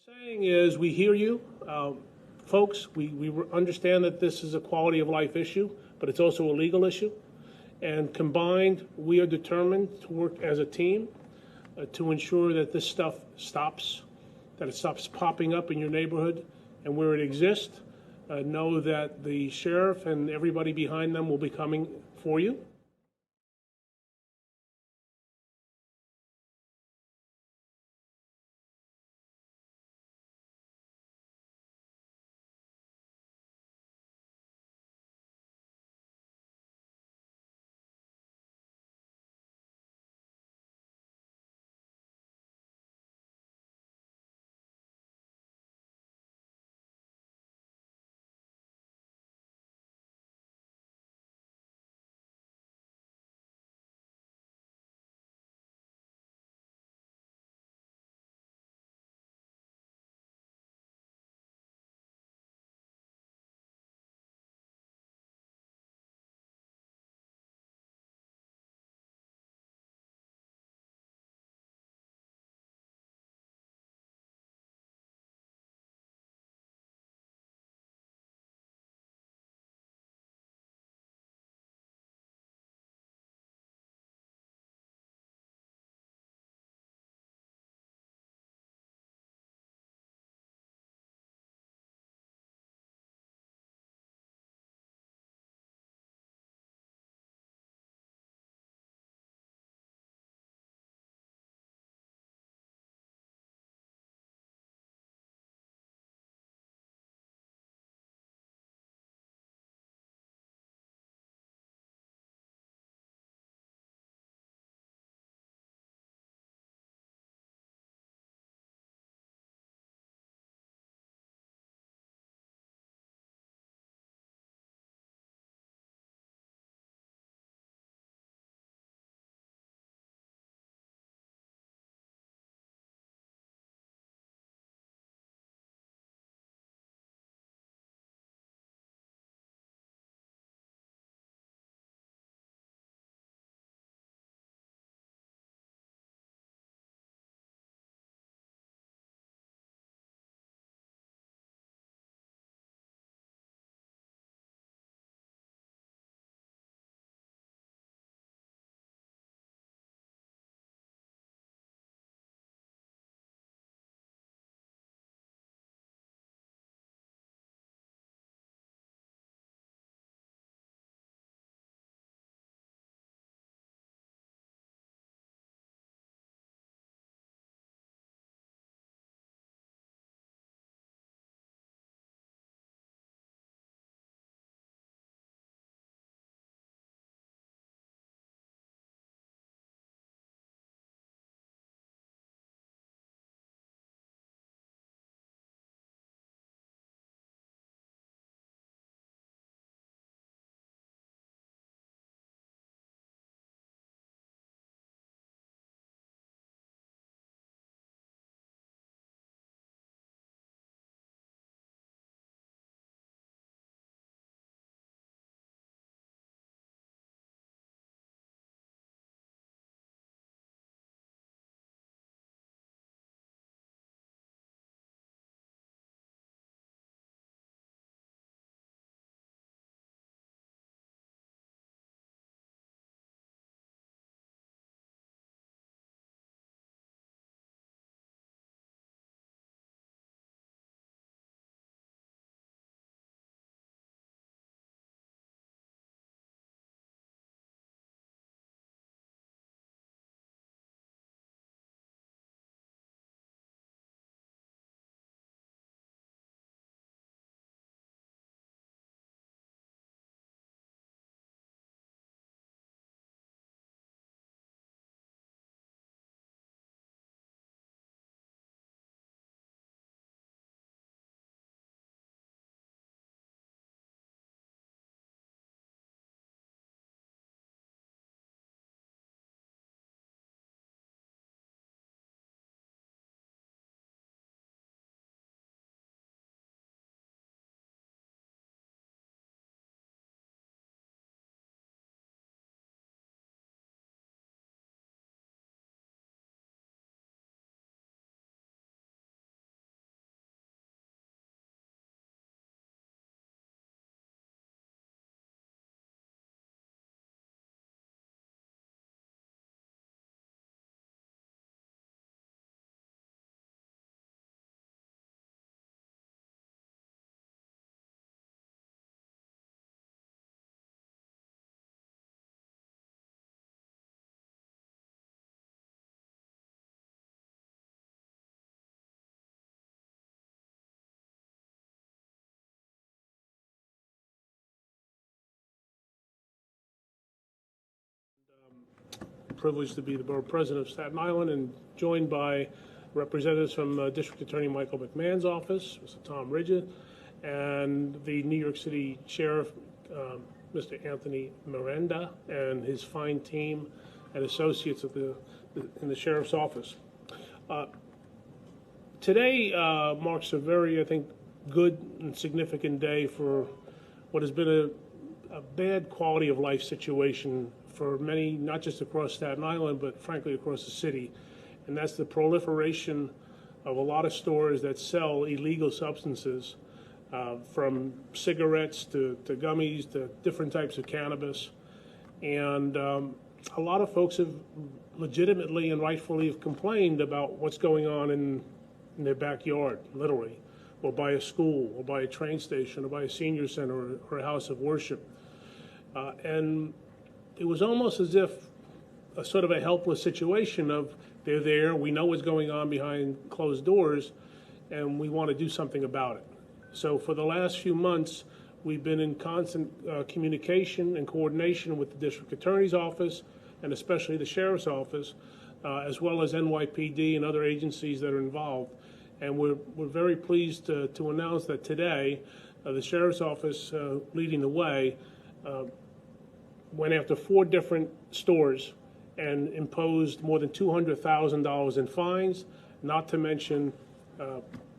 Saying is, we hear you. Folks, we understand that this is a quality of life issue, but it's also a legal issue. And combined, we are determined to work as a team to ensure that this stuff stops, that it stops popping up in your neighborhood. And where it exists, know that the sheriff and everybody behind them will be coming for you. privileged to be the Borough President of Staten Island and joined by representatives from District Attorney Michael McMahon's office, Mr. Tom Ridgett, and the New York City Sheriff, Mr. Anthony Miranda, and his fine team and associates in the Sheriff's office. Today marks a very, I think, good and significant day for what has been a bad quality of life situation for many, not just across Staten Island, but frankly across the city. And that's the proliferation of a lot of stores that sell illegal substances, from cigarettes to gummies to different types of cannabis. And a lot of folks have legitimately and rightfully have complained about what's going on in their backyard, literally, or by a school, or by a train station, or by a senior center, or a house of worship. And it was almost as if a sort of a helpless situation of they're there, we know what's going on behind closed doors, and we want to do something about it. So for the last few months, we've been in constant communication and coordination with the District Attorney's Office, and especially the Sheriff's Office, as well as NYPD and other agencies that are involved. And we're very pleased to announce that today, the Sheriff's Office, leading the way, went after 4 different stores and imposed more than $200,000 in fines, not to mention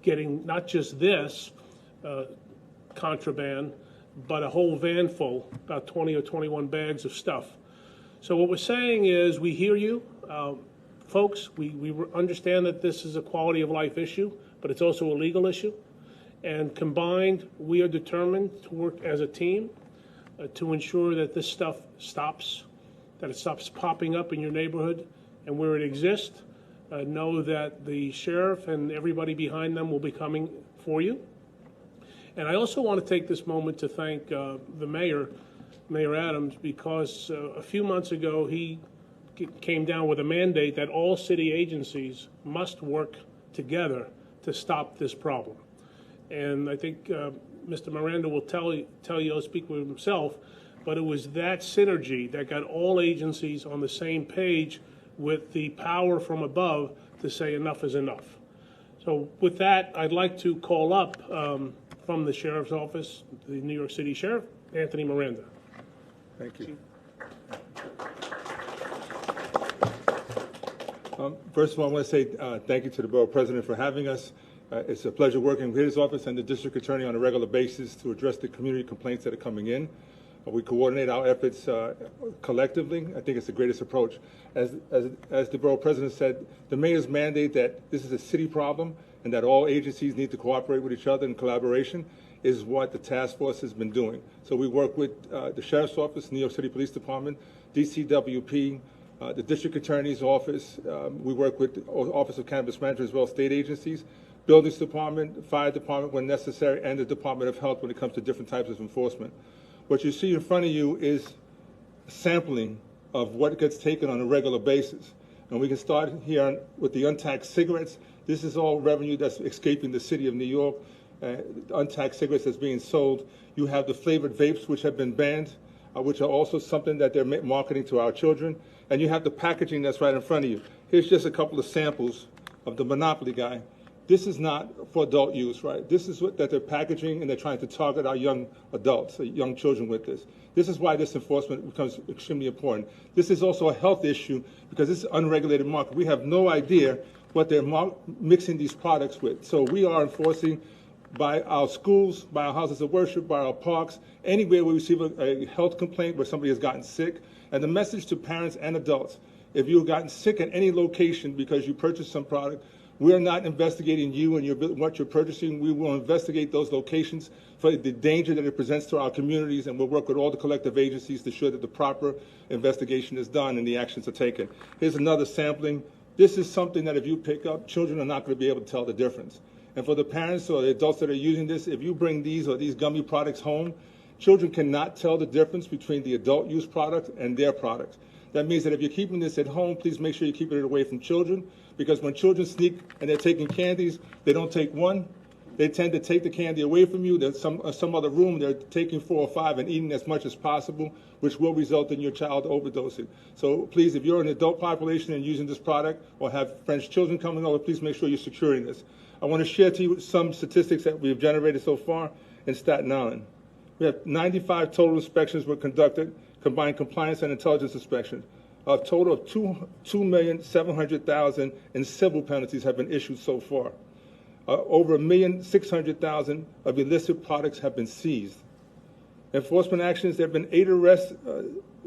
getting not just this contraband, but a whole van full, about 20 or 21 bags of stuff. So what we're saying is, we hear you. Folks, we understand that this is a quality of life issue, but it's also a legal issue. And combined, we are determined to work as a team to ensure that this stuff stops, that it stops popping up in your neighborhood. And where it exists, know that the sheriff and everybody behind them will be coming for you. And I also want to take this moment to thank the mayor, Mayor Adams, because a few months ago he came down with a mandate that all city agencies must work together to stop this problem. And I think Mr. Miranda will tell you, I'll speak for himself, but it was that synergy that got all agencies on the same page with the power from above to say enough is enough. So with that, I'd like to call up from the Sheriff's Office, the New York City Sheriff, Anthony Miranda. Thank you. First of all, I want to say thank you to the Borough President for having us. It's a pleasure working with his office and the District Attorney on a regular basis to address the community complaints that are coming in. We coordinate our efforts collectively. I think it's the greatest approach. As the Borough President said, the Mayor's mandate that this is a city problem and that all agencies need to cooperate with each other in collaboration is what the task force has been doing. So we work with the Sheriff's Office, New York City Police Department, DCWP, the District Attorney's Office. We work with the Office of Cannabis Management as well as state agencies, Buildings Department, Fire Department when necessary, and the Department of Health when it comes to different types of enforcement. What you see in front of you is a sampling of what gets taken on a regular basis. And we can start here with the untaxed cigarettes. This is all revenue that's escaping the city of New York. Untaxed cigarettes that's being sold. You have the flavored vapes, which have been banned, which are also something that they're marketing to our children. And you have the packaging that's right in front of you. Here's just a couple of samples of the Monopoly guy. This is not for adult use, right? This is what that they're packaging, and they're trying to target our young adults, young children with this. This is why this enforcement becomes extremely important. This is also a health issue because this is an unregulated market. We have no idea what they're mixing these products with. So we are enforcing by our schools, by our houses of worship, by our parks, anywhere we receive a health complaint where somebody has gotten sick. And the message to parents and adults, if you've gotten sick at any location because you purchased some product, we are not investigating you and what you're purchasing. We will investigate those locations for the danger that it presents to our communities, and we'll work with all the collective agencies to ensure that the proper investigation is done and the actions are taken. Here's another sampling. This is something that if you pick up, children are not going to be able to tell the difference. And for the parents or the adults that are using this, if you bring these or these gummy products home, children cannot tell the difference between the adult use product and their products. That means that if you're keeping this at home, please make sure you're keeping it away from children, because when children sneak and they're taking candies, they don't take one, They tend to take the candy away from you. There's some other room. They're taking 4 or 5 and eating as much as possible, which will result in your child overdosing. So please, if you're an adult population and using this product or have friends, children coming over, please make sure you're securing this. I want to share to you some statistics that we've generated so far in Staten Island. We have 95 total inspections were conducted, combined compliance and intelligence inspections. A total of 2,700,000 in civil penalties have been issued so far. Over 1,600,000 of illicit products have been seized. Enforcement actions, there have been 8 arrests,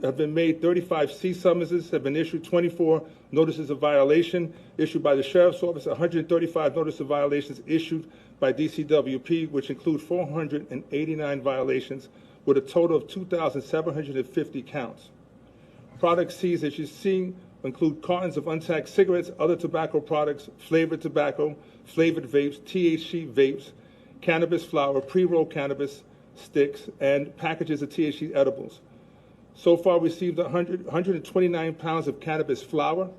have been made, 35 cease summonses have been issued, 24 notices of violation issued by the Sheriff's Office, 135 notices of violations issued by DCWP, which include 489 violations with a total of 2,750 counts. Products seized, as you see, include cartons of untaxed cigarettes, other tobacco products, flavored tobacco, flavored vapes, THC vapes, cannabis flower, pre-rolled cannabis sticks, and packages of THC edibles. So far, we received 129 pounds of cannabis flower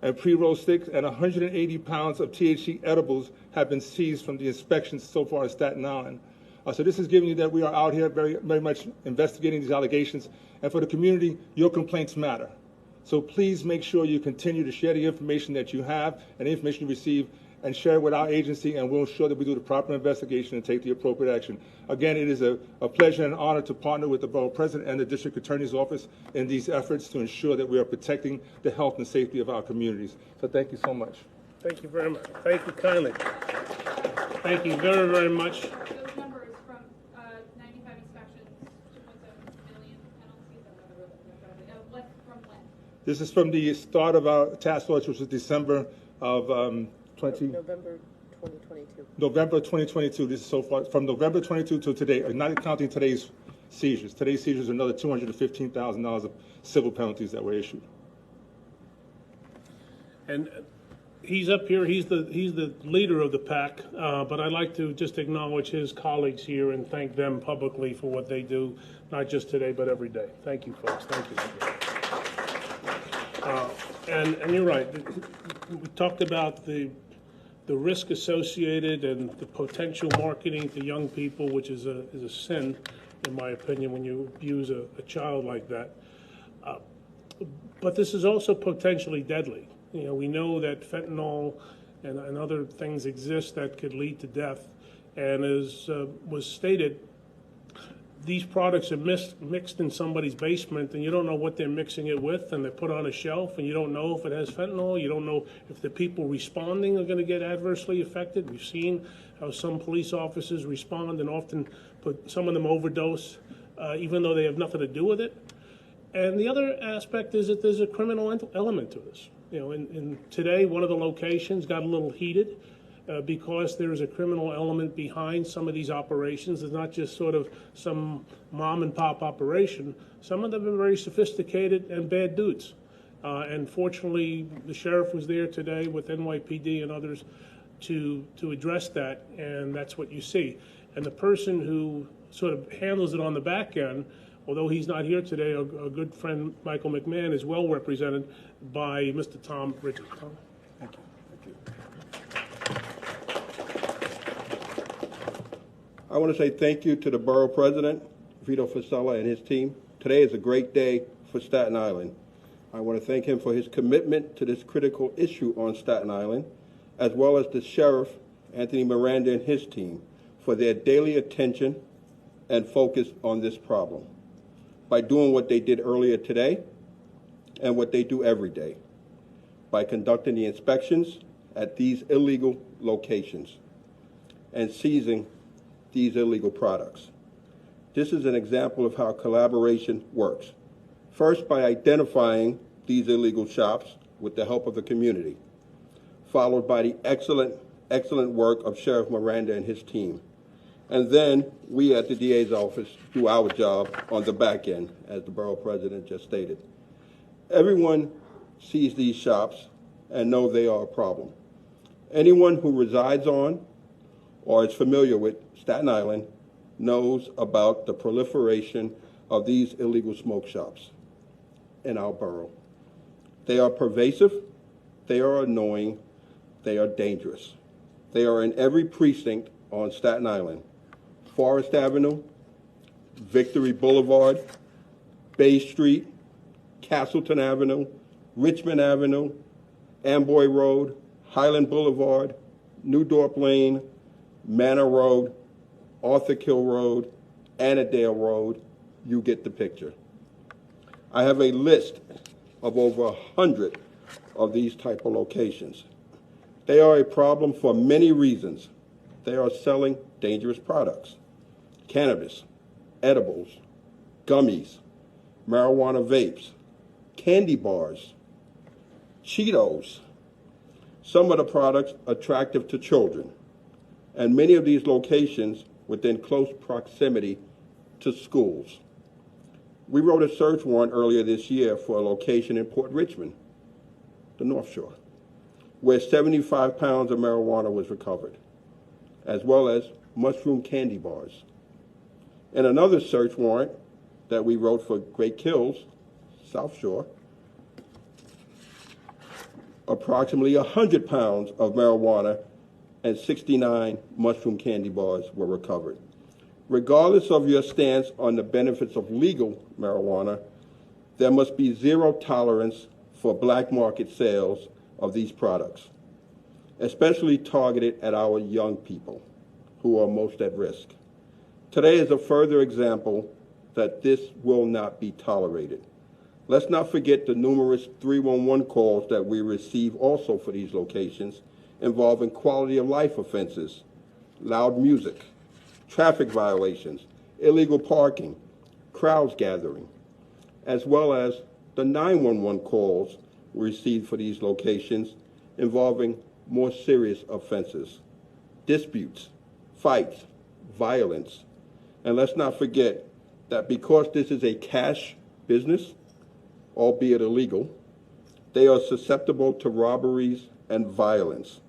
and pre-rolled sticks, and 180 pounds of THC edibles have been seized from the inspections so far in Staten Island. So this is giving you that we are out here very, very much investigating these allegations. And for the community, your complaints matter. So please make sure you continue to share the information that you have and the information you receive and share it with our agency, and we'll ensure that we do the proper investigation and take the appropriate action. Again, it is a pleasure and an honor to partner with the Borough President and the District Attorney's Office in these efforts to ensure that we are protecting the health and safety of our communities. So thank you so much. Thank you very much. Thank you kindly. Thank you very, very much. Those numbers from 95 inspections, 2.7 million penalties. What from when? This is from the start of our task force, which was December of November 2022. November 2022. This is so far from November 22 to today, not counting today's seizures. Today's seizures are another $215,000 of civil penalties that were issued. And he's up here, he's the leader of the pack, but I'd like to just acknowledge his colleagues here and thank them publicly for what they do, not just today, but every day. Thank you, folks. Thank you. And you're right. We talked about the risk associated and the potential marketing to young people, which is a sin, in my opinion, when you abuse a child like that. But this is also potentially deadly. You know, we know that fentanyl and other things exist that could lead to death. And as was stated, these products are mixed in somebody's basement, and you don't know what they're mixing it with, and they're put on a shelf, and you don't know if it has fentanyl. You don't know if the people responding are going to get adversely affected. We've seen how some police officers respond and often put some of them overdose, even though they have nothing to do with it. And the other aspect is that there's a criminal element to this. You know, in today, one of the locations got a little heated because there is a criminal element behind some of these operations. It's not just sort of some mom and pop operation. Some of them are very sophisticated and bad dudes. And fortunately, the sheriff was there today with NYPD and others to address that, and that's what you see. And the person who sort of handles it on the back end, although he's not here today, our good friend Michael McMahon is well represented by Mr. Tom Richard. Tom? Thank you. Thank you. I want to say thank you to the Borough President, Vito Fossella, and his team. Today is a great day for Staten Island. I want to thank him for his commitment to this critical issue on Staten Island, as well as the Sheriff, Anthony Miranda, and his team for their daily attention and focus on this problem by doing what they did earlier today and what they do every day, by conducting the inspections at these illegal locations and seizing these illegal products. This is an example of how collaboration works. First, by identifying these illegal shops with the help of the community, followed by the excellent work of Sheriff Miranda and his team. And then we at the DA's office do our job on the back end, as the Borough President just stated. Everyone sees these shops and know they are a problem. Anyone who resides on or is familiar with Staten Island knows about the proliferation of these illegal smoke shops in our borough. They are pervasive, they are annoying, they are dangerous. They are in every precinct on Staten Island: Forest Avenue, Victory Boulevard, Bay Street, Castleton Avenue, Richmond Avenue, Amboy Road, Highland Boulevard, New Dorp Lane, Manor Road, Arthur Kill Road, Annandale Road. You get the picture. I have a list of over 100 of these type of locations. They are a problem for many reasons. They are selling dangerous products: cannabis, edibles, gummies, marijuana vapes, candy bars, Cheetos. Some of the products attractive to children, and many of these locations within close proximity to schools. We wrote a search warrant earlier this year for a location in Port Richmond, the North Shore, where 75 pounds of marijuana was recovered, as well as mushroom candy bars. And another search warrant that we wrote for Great Kills, South Shore, approximately 100 pounds of marijuana and 69 mushroom candy bars were recovered. Regardless of your stance on the benefits of legal marijuana, there must be zero tolerance for black market sales of these products, especially targeted at our young people who are most at risk. Today is a further example that this will not be tolerated. Let's not forget the numerous 311 calls that we receive also for these locations involving quality of life offenses, loud music, traffic violations, illegal parking, crowds gathering, as well as the 911 calls we received for these locations involving more serious offenses, disputes, fights, violence. And let's not forget that because this is a cash business, albeit illegal, they are susceptible to robberies and violence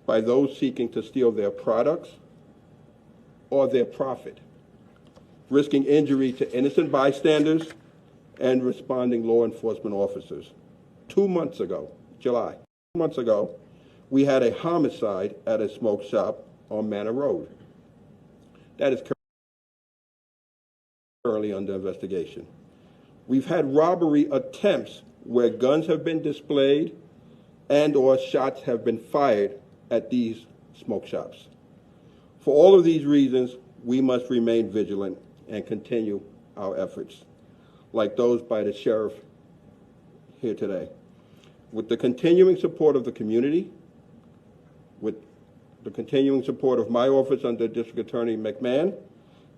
by those seeking to steal their products or their profit, risking injury to innocent bystanders and responding law enforcement officers. 2 months ago, July, 2 months ago, we had a homicide at a smoke shop on Manor Road. That is currently under investigation. We've had robbery attempts where guns have been displayed and or shots have been fired at these smoke shops. For all of these reasons, we must remain vigilant and continue our efforts, like those by the sheriff here today. With the continuing support of the community, with the continuing support of my office under District Attorney McMahon,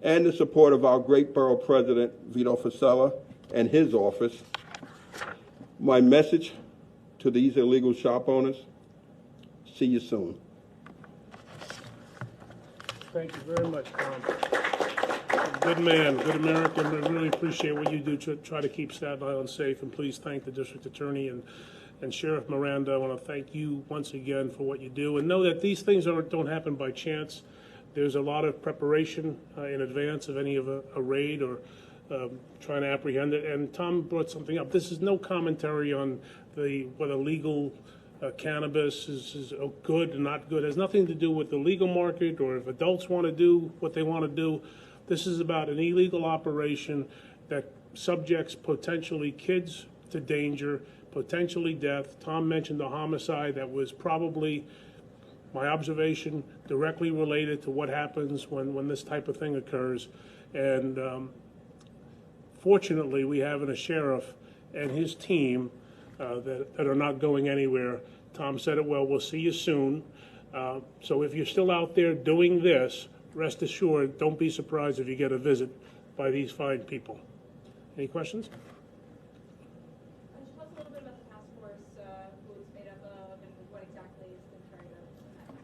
and the support of our great Borough President Vito Fossella and his office, my message to these illegal shop owners: see you soon. Thank you very much, Tom. Good man, good American. We really appreciate what you do to try to keep Staten Island safe, and please thank the District Attorney and Sheriff Miranda. I want to thank you once again for what you do, and know that these things don't happen by chance. There's a lot of preparation in advance of any of a raid or trying to apprehend it. And Tom brought something up. This is no commentary on whether legal cannabis is good or not good. It has nothing to do with the legal market or if adults want to do what they want to do. This is about an illegal operation that subjects potentially kids to danger, potentially death. Tom mentioned a homicide that was probably, my observation, directly related to what happens when this type of thing occurs. And fortunately, we have a sheriff and his team that are not going anywhere. Tom said it well, we'll see you soon. So if you're still out there doing this, rest assured, don't be surprised if you get a visit by these fine people. Any questions? Just tell us a little bit about the task force, who it's made up of, and what exactly has been carried out,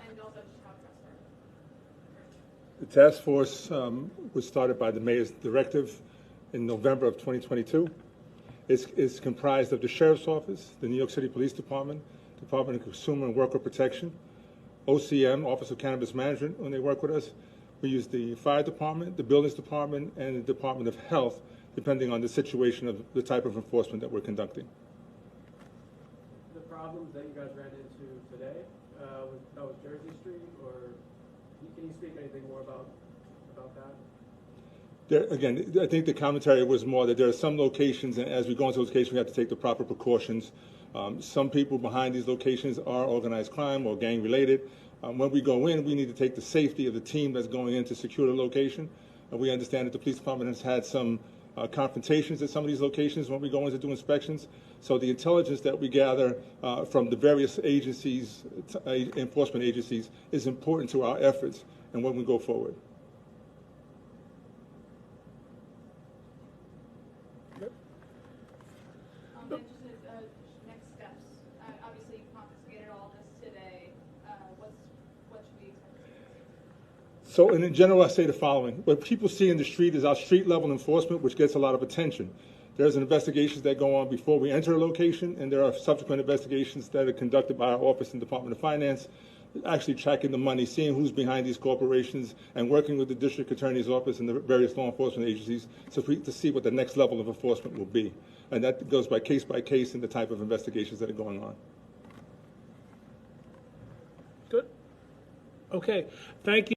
and also just how it started. The task force was started by the mayor's directive in November of 2022. It's comprised of the Sheriff's Office, the New York City Police Department, Department of Consumer and Worker Protection, OCM, Office of Cannabis Management, when they work with us. We use the Fire Department, the Buildings Department, and the Department of Health, depending on the situation of the type of enforcement that we're conducting. The problems that you guys ran into today, that was Jersey Street, or can you speak anything more about that? There, again, I think the commentary was more that there are some locations, and as we go into those locations, we have to take the proper precautions. Some people behind these locations are organized crime or gang-related. When we go in, we need to take the safety of the team that's going in to secure the location. We understand that the police department has had some confrontations at some of these locations when we go in to do inspections. So the intelligence that we gather from the various agencies, enforcement agencies, is important to our efforts and when we go forward. Then just next steps. Obviously, you confiscated all this today. What should we expect? So in general, I say the following. What people see in the street is our street level enforcement, which gets a lot of attention. There's investigations that go on before we enter a location, and there are subsequent investigations that are conducted by our office in the Department of Finance, actually tracking the money, seeing who's behind these corporations, and working with the district attorney's office and the various law enforcement agencies to see what the next level of enforcement will be. And that goes by case in the type of investigations that are going on. Good. Okay. Thank you.